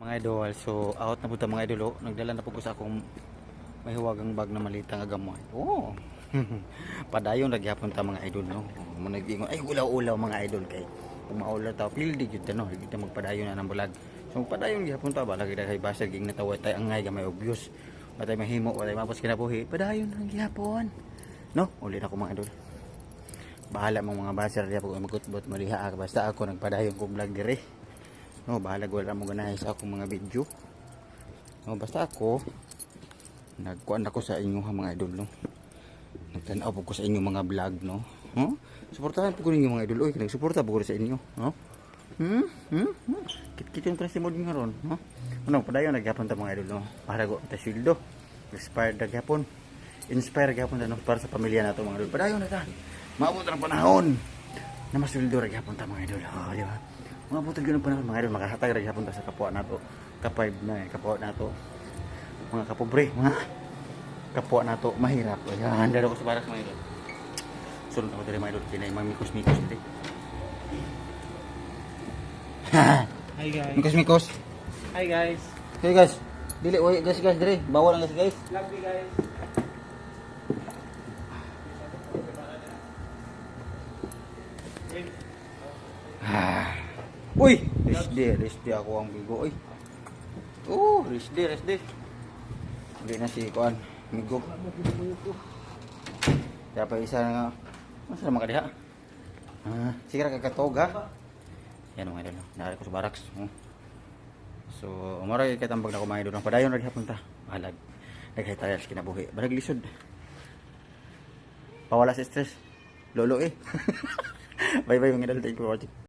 Mga idol, so out na po mga idol. Nagdala na po ko sa akong may huwagang bag na malita nga gamay. Oh. Padayon nagyapon ta mga idol no. Manag-ingon ay ulaw-ulaw mga idol kay kung maulaw ta pildi gyud ta no, kita magpadayon na ng bulag. So padayon gyapon ta ba lagi kay basag ging natawa tay angay gamay obvious. Matay mahimo, matay mapos kinabuhi. Padayon ang gyapon. No, uli na ko mga idol. Bahala mong mga baser diya po magkutbot maliha basta ako nagpadayon kog vlog dire. No, bahala wala mo ganahay sa akong mga video. No, basta ako nagkuan ako sa inyo ha mga idol no. Nagtanaw po ko sa inyo mga vlog no. Huh? Suportahan po ko ninyo mga idol. Oy, nagsuporta po ko sa inyo, no? Kit-kit yung testimony nga ron, no? Ano, padayon nagyapon ta mga idol no. Para go ta sildo. Inspired gyapon. Inspire gyapon no para sa pamilya nato mga idol. Padayon na ta. Maabot ang panahon na masuldo gyapon ta mga idol. Oh, di ba? Mga butag yun ang panahon mga idol, makahatag rin hapon sa kapwa nato, kapay na kapwa nato, mga kapobre, mga kapwa nato, mahirap. Ayan, dalo ko sa barak mga idol. Sunod ako dali mga idol, pinay mga mikos-mikos dali. Hi guys. Mikos-mikos. Hi guys. Okay guys, dili, guys dali, bawal ang guys. Love you guys. Uy, rest day ako ang bigo, oy. Oh, rest day. Hindi na si Kuan, migo. Kaya pa isa nga, masa naman kadiha? Sige ra katoga. Yan mga idol, naari ko sa barracks. So, umaray kay tambag na kumain doon ang padayon ra gihapon ta. Balag. Naghay tayo sa kinabuhi. Barag lisod. Pawala sa stress. Lolo eh. Bye bye mga idol, thank you for watching.